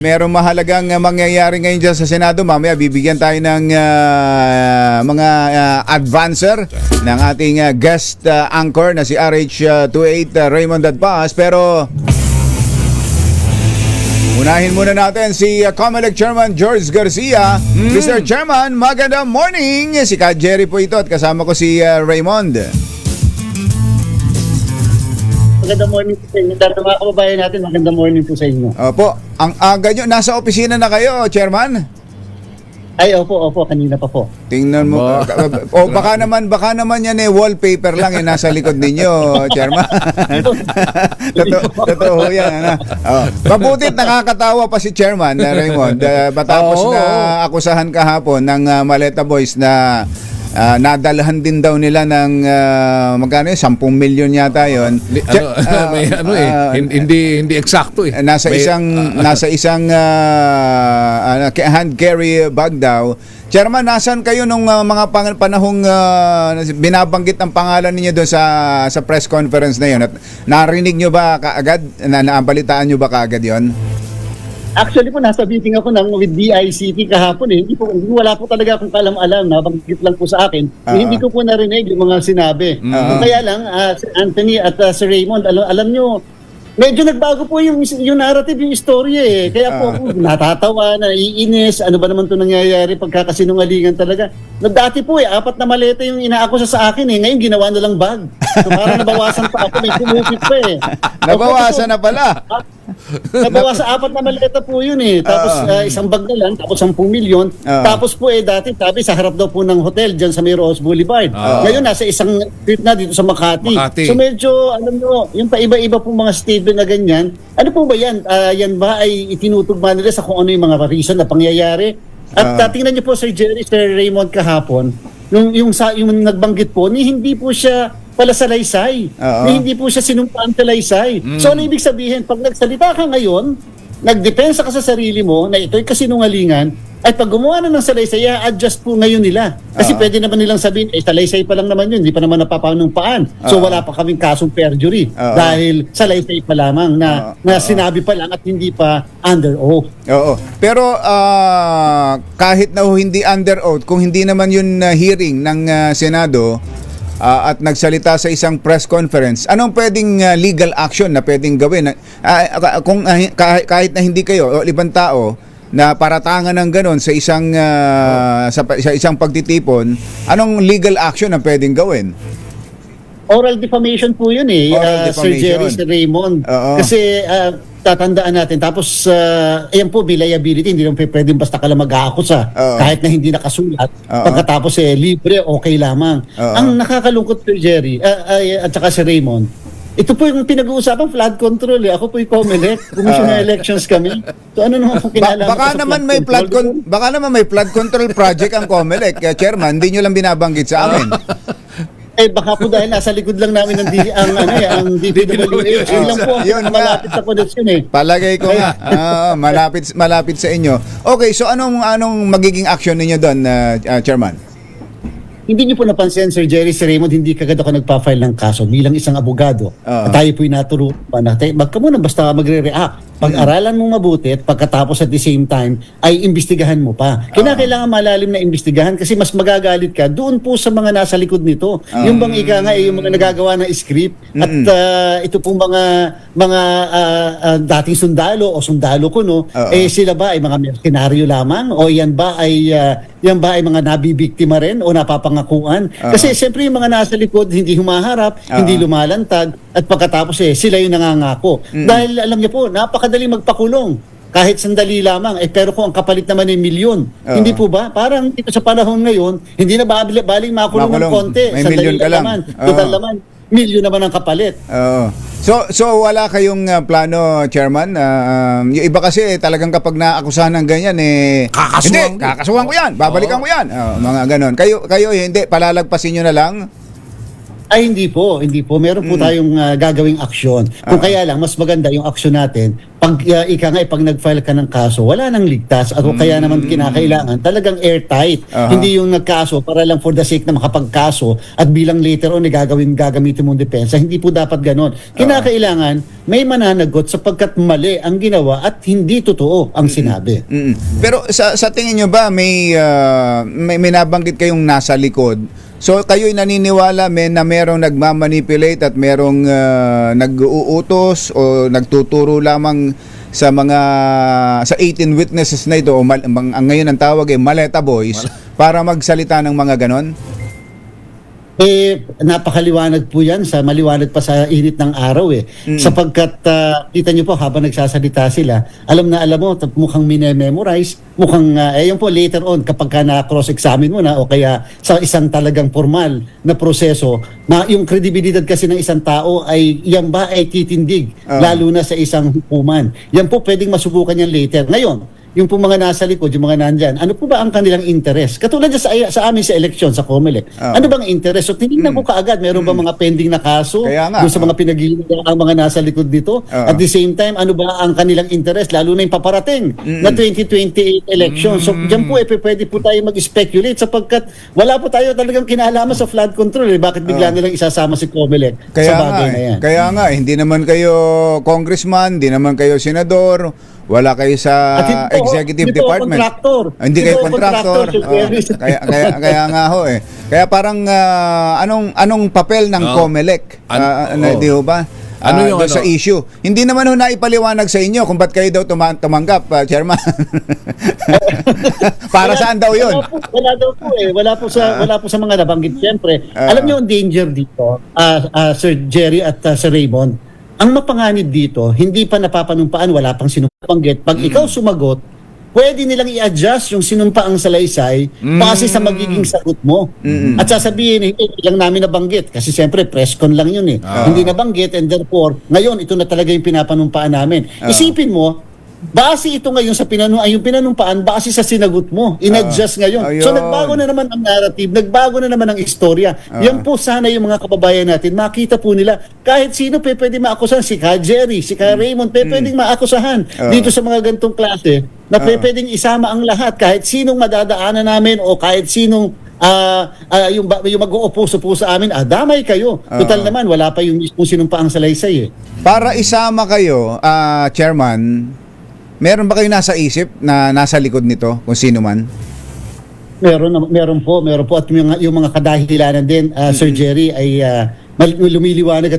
Merong mahalagang mangyayari ngayon dyan sa Senado. Mamaya bibigyan tayo ng mga advancer ng ating guest anchor na si RH28 Raymond Dadpas. Pero unahin muna natin si COMELEC Chairman George Garcia. Mr. Chairman, magandang morning. Si Ka Jerry po ito at kasama ko si Raymond. Magandang morning po sa inyo. Dahil mga kababayan natin, magandang morning po sa inyo. Opo, ang aga nyo, nasa opisina na kayo, Chairman? Ay, opo, kanina pa po. Tingnan mo. O baka naman yan wallpaper lang nasa likod ninyo, Chairman. Totoo yan. Ano? Mabutit nakakatawa pa si Chairman Raymond. Matapos na akusahan kahapon ng Maleta Boys na nadalhan din daw nila ng magkano 10 milyon yata yon. Hindi eksakto eh. Nasa isang hand carry bag daw. Chairman, nasan kayo nung mga panahong binabanggit ang pangalan niyo doon sa press conference na yon? At narinig niyo ba kaagad? Nabalitaan niyo ba kaagad yon? Actually po, nasa meeting ako with DICT kahapon eh. Wala po talaga akong kalam-alam. Nabanggit lang po sa akin. Hindi ko po narinig yung mga sinabi. Kaya lang, si Anthony at si Raymond, alam nyo, medyo nagbago po yung narrative, yung istorya eh. Kaya po ako natatawa, naiinis. Ano ba naman ito nangyayari pagkakasinungalingan talaga? Dati po 4 na maleta yung inaakusa sa akin eh. Ngayon ginawa na lang bag. So parang nabawasan pa ako, may kumupit pa eh. Nabawasan na pala. Nabawasan 4 na maleta po yun eh. Tapos isang bag na lang, tapos 10 milyon. Tapos po dati sabi sa harap daw po ng hotel dyan sa May Rose Boulevard. Ngayon nasa isang street na dito sa Makati. So medyo, alam nyo, yung paiba-iba po mga statement na ganyan. Ano po ba yan? Yan ba ay itinutugma nila sa kung ano yung mga reason na pangyayari? At tingnan niyo po Sir Jerry, Sir Raymond kahapon, yung nagbanggit po, hindi po siya pala salaysay. Hindi po siya sinumpaan salaysay. So ano ibig sabihin? Pag nagsalita ka ngayon, nagdepensa ka sa sarili mo na ito'y kasinungalingan, ay pag gumawa na ng salaysay, adjust po ngayon nila. Kasi pwede naman nilang sabihin, salaysay pa lang naman yun, hindi pa naman napapanungpaan. So wala pa kaming kasong perjury dahil salaysay pa lamang na sinabi pa lang at hindi pa under oath. Oo. Pero kahit na hindi under oath, kung hindi naman yun hearing ng Senado, at nagsalita sa isang press conference, anong pwedeng legal action na pwedeng gawin? Kung kahit na hindi kayo o ibang tao na paratangan ng ganon sa isang sa isang pagtitipon, anong legal action na pwedeng gawin? Oral defamation po yun eh, Sir Jerry, Sir Raymond. Kasi tatandaan natin, tapos ayan po, may liability, hindi lang pwedeng basta ka lang mag-aakusa kahit na hindi nakasulat. Pagkatapos libre, okay lamang. Ang nakakalungkot, Sir Jerry, at saka si Raymond, ito po yung pinag-uusapan, flood control eh. Ako po yung COMELEC, Commission on Elections kami. So ano naman po kinalaman baka naman may flood control project ang COMELEC, Chairman, hindi nyo lang binabanggit sa amin. Baka po dahil nasa likod lang namin ang DPWH. Yun lang po ang malapit sa connection eh. Palagay ko nga, malapit sa inyo. Okay, so anong magiging action ninyo doon, Chairman? Hindi niyo po napansin, Sir Jerry, Sir Raymond, hindi kagad ako nagpa-file ng kaso bilang isang abogado. Tayo po'y naturo pa na, wag ka muna basta magre-react. Pag-aralan mo mabuti at pagkatapos at the same time ay imbestigahan mo pa. Kinakailangan malalim na imbestigahan kasi mas magagalit ka doon po sa mga nasa likod nito. Yung bang ika nga yung mga nagagawa ng script at ito pong mga dating sundalo o sundalo kuno, sila ba ay mga mercenaryo lamang o yan ba ay mga nabibiktima rin o napapangakuan? Kasi siyempre yung mga nasa likod hindi humaharap, hindi lumalantag at pagkatapos sila yung nangangako. Dahil alam niyo po, napakadaling magpakulong kahit sandali lamang pero kung ang kapalit naman ay milyon. Hindi po ba? Parang dito sa panahon ngayon, hindi na baling makulong ng konti. May sandali milyon ka lang. Total naman, milyon naman ang kapalit. So wala kayong plano, Chairman? Yung iba kasi talagang kapag naakusahan ng ganyan kakasuhan ko yan, babalikan ko yan. Mga ganon. Kayo hindi, palalagpasin nyo na lang? Ay, hindi po. Meron po tayong gagawing aksyon. Kung kaya lang, mas maganda yung aksyon natin. Pag pag nag-file ka ng kaso, wala nang ligtas. At kaya naman kinakailangan, talagang airtight. Hindi yung nagkaso para lang for the sake na makapagkaso at bilang later on gagamitin mong depensa. Hindi po dapat ganon. Kinakailangan, may mananagot sapagkat mali ang ginawa at hindi totoo ang sinabi. Pero sa tingin nyo ba may nabanggit kayong nasa likod? So kayo'y naniniwala na merong nagmamanipulate at merong nag-uutos o nagtuturo lamang sa 18 witnesses na ito o ang ngayon ang tawag ay Maleta Boys para magsalita ng mga ganon? Napakaliwanag po yan, maliwanag pa sa init ng araw sapagkat kita nyo po habang nagsasalita sila, alam mo, mukhang minememorize, mukhang yun po later on kapag ka na-cross-examine mo na o kaya sa isang talagang formal na proseso, na yung kredibilidad kasi ng isang tao ay yan ba ay titindig lalo na sa isang hukuman. Yan po pwedeng masubukan yan later. Ngayon, yung po mga nasa likod, yung mga nandyan, ano po ba ang kanilang interest? Katulad sa amin sa eleksyon, sa COMELEC. Ano bang interest? So, tinignan ko kaagad, meron ba mga pending na kaso doon sa mga pinag-iinit ang mga nasa likod dito? At the same time, ano ba ang kanilang interest? Lalo na yung paparating na 2028 election. So, dyan po, pwede po tayo mag-speculate sapagkat wala po tayo talagang kinalaman sa flood control. Bakit bigla nilang isasama si COMELEC sa bagay na yan? Kaya nga, hindi naman kayo congressman, hindi naman kayo senador, wala kayo sa executive department. Hindi kayo contractor. Kaya nga ho eh. Kaya parang anong papel ng COMELEC? Di ho ba? Sa issue. Hindi naman ho naipaliwanag sa inyo kung ba't kayo daw tumanggap, Chairman. Para saan daw yun? Wala daw po eh. Wala po sa mga nabanggit. Siyempre, alam niyo ang danger dito, Sir Jerry at Sir Raymond, ang mapanganib dito, hindi pa napapanumpaan, wala pang sinumpangget. Pag ikaw sumagot, pwede nilang i-adjust yung sinumpaang salaysay base sa magiging sagot mo. At sasabihin, lang namin nabanggit. Kasi siyempre, press con lang yun eh. Hindi nabanggit and therefore, ngayon, ito na talaga yung pinapanumpaan namin. Isipin mo, base ito ngayon sa yung pinanumpaan, base sa sinagot mo. In-adjust ngayon. So nagbago na naman ang narrative, nagbago na naman ang istorya. Yan po sana yung mga kababayan natin, makita po nila, kahit sino pwede maakusahan, si Ka Jerry, si Ka Raymond, pwedeng maakusahan dito sa mga gantong klase, na pwedeng isama ang lahat, kahit sinong madadaanan namin o kahit sinong yung mag-uupuso po sa amin, damay kayo. Total naman, wala pa yung mismo sinumpaang salaysay eh. Para isama kayo, Chairman, meron ba kayo nasa isip na nasa likod nito, kung sino man? Meron po. At yung mga kadahilanan din, Sir Jerry, ay lumiliwanag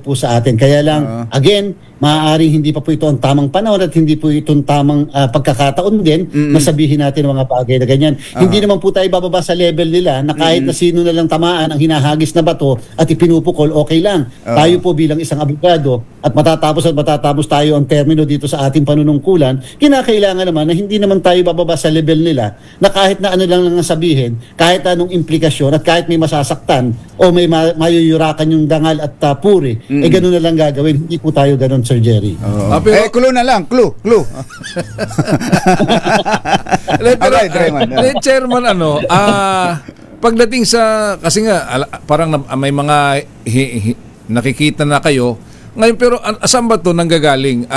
po sa atin. Kaya lang, again, maaaring hindi pa po ito ang tamang panahon at hindi po ito ang tamang pagkakataon din na sabihin natin ang mga bagay na ganyan. Hindi naman po tayo bababa sa level nila na kahit na sino na lang tamaan ang hinahagis na bato at ipinupukol, okay lang. Tayo po bilang isang abogado at matatapos tayo ang termino dito sa ating panunungkulan, kinakailangan naman na hindi naman tayo bababa sa level nila na kahit na ano lang sabihin, kahit anong implikasyon at kahit may masasaktan o may mayuyurakan yung dangal at puri, ganun na lang gagawin. Hindi po tayo ganun, Sir Jerry. Clue na lang, clue. Chairman, pagdating sa, kasi nga, parang may mga nakikita na kayo, ngayon, pero saan ba ito nanggagaling?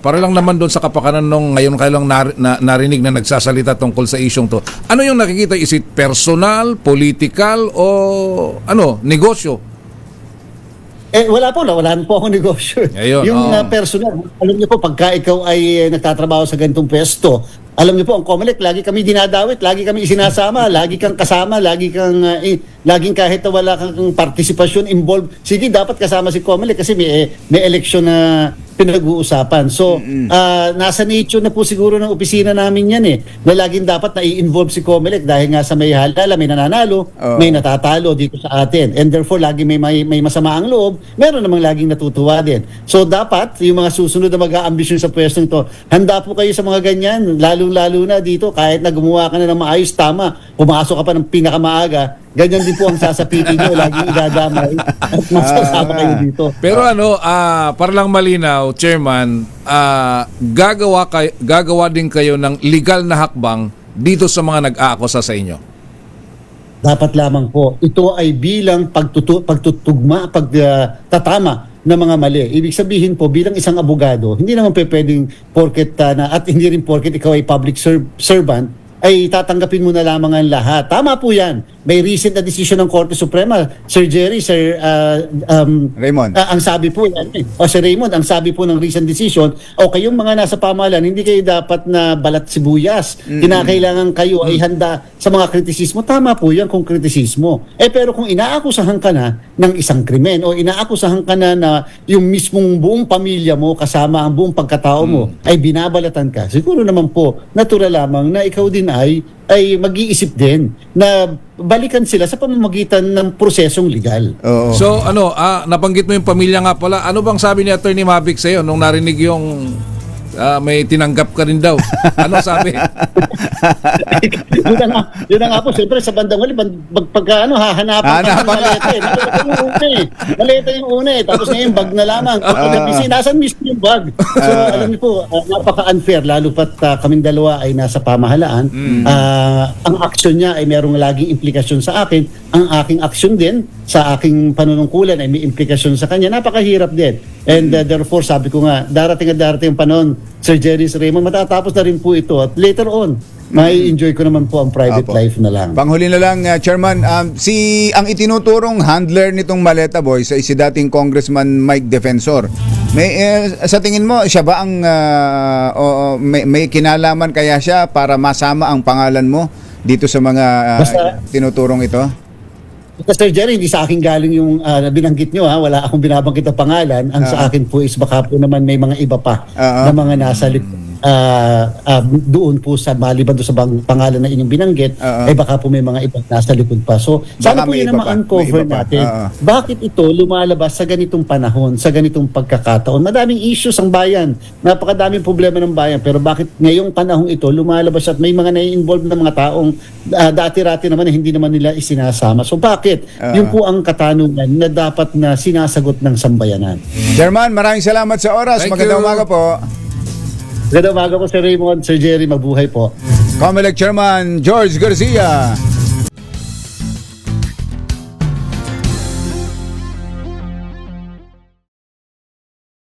Para lang naman doon sa kapakanan nung ngayon kayo lang narinig na nagsasalita tungkol sa isyong to. Ano yung nakikita? Is it personal, political, o negosyo? Wala po akong negosyo. Yung personal, alam niyo po, pagka ikaw ay nagtatrabaho sa ganitong pwesto, alam niyo po, ang COMELEC, lagi kami dinadawit, lagi kami isinasama, lagi kang kasama, laging kahit na wala kang partisipasyon involved. Sige, dapat kasama si COMELEC kasi may eleksyon na pinag-uusapan. So, nasa nature na po siguro ng opisina namin yan na laging dapat na-i-involve si COMELEC dahil nga sa may halala, may nananalo, may natatalo dito sa atin. And therefore, lagi may masama ang loob, meron namang laging natutuwa din. So, dapat, yung mga susunod na mag-aambisyon sa pwestong to, handa po kayo sa mga ganyan, lalong-lalo na dito, kahit na gumawa ka na ng maayos, tama, pumasok ka pa ng pinakamaaga, ganyan din po ang sasapitin nyo, laging idadamay at masasama kayo dito. Pero para lang malinaw, Chairman, gagawa din kayo ng legal na hakbang dito sa mga nag-aakusa sa inyo? dapat lamang po ito ay bilang pagtutugma, pagtatama ng mga mali. Ibig sabihin po, bilang isang abogado, hindi naman pwedeng porket at hindi rin porket ikaw ay public servant, ay tatanggapin mo na lamang ang lahat. Tama po yan. May recent na decision ng Korte Suprema. Sir Jerry, Sir Raymond. ang sabi po yan, o Sir Raymond, ang sabi po ng recent decision, o kayong mga nasa pamahalaan, hindi kayo dapat na balat sibuyas. Kinakailangan kayo ay handa sa mga kritisismo. Tama po yan kung kritisismo. Pero kung inaakusahan ka na ng isang krimen o inaakusahan ka na yung mismong buong pamilya mo kasama ang buong pagkatao mo ay binabalatan ka, siguro naman po, natural lamang na ikaw din ay mag-iisip din na balikan sila sa pamamagitan ng prosesong legal. Oo. So nabanggit mo yung pamilya nga pala. Ano bang sabi ni Attorney Mavic sa'yo nung narinig yung may tinanggap ka rin daw? Ano sabi? Yun na nga po, siyempre sa bandang huli, pagka hahanapan ka ng maleta eh. Maleta yung una eh. Tapos ngayon, bag na lamang. Pagkabisi, nasan mismo yung bag? So, alam niyo po, napaka-unfair, lalo pat kaming dalawa ay nasa pamahalaan. Ang aksyon niya ay merong laging implikasyon sa akin. Ang aking aksyon din sa aking panunungkulan ay may implikasyon sa kanya. Napakahirap din. And therefore, sabi ko nga, darating ang panahon, Sir Jerry, Sir Raymond, matatapos na rin po ito. At later on, may enjoy ko naman po ang private life na lang. Panghuli na lang, Chairman, ang itinuturong handler nitong Maleta Boys ay si dating Congressman Mike Defensor. Sa tingin mo, siya ba ang may kinalaman kaya siya para masama ang pangalan mo dito sa mga tinuturong ito? Sir Jerry, hindi sa akin galing yung binanggit nyo. Wala akong binabanggit na pangalan. Ang sa akin po is baka po naman may mga iba pa na mga nasa doon po sa maliban doon sa pangalan na inyong binanggit, ay baka po may mga ibang nasa likod pa. So, sana po yun na ma-uncover natin. Bakit ito lumalabas sa ganitong panahon, sa ganitong pagkakataon? Madaming issues ang bayan. Napakadaming problema ng bayan. Pero bakit ngayong panahon ito lumalabas at may mga nai-involve na mga taong dati-rati naman na hindi naman nila isinasama. So, bakit? Yun po ang katanungan na dapat na sinasagot ng sambayanan. Chairman, maraming salamat sa oras. Magandang umaga po. Magandang umaga po, Sir Raymond, Sir Jerry, mabuhay po. COMELEC Chairman George Garcia.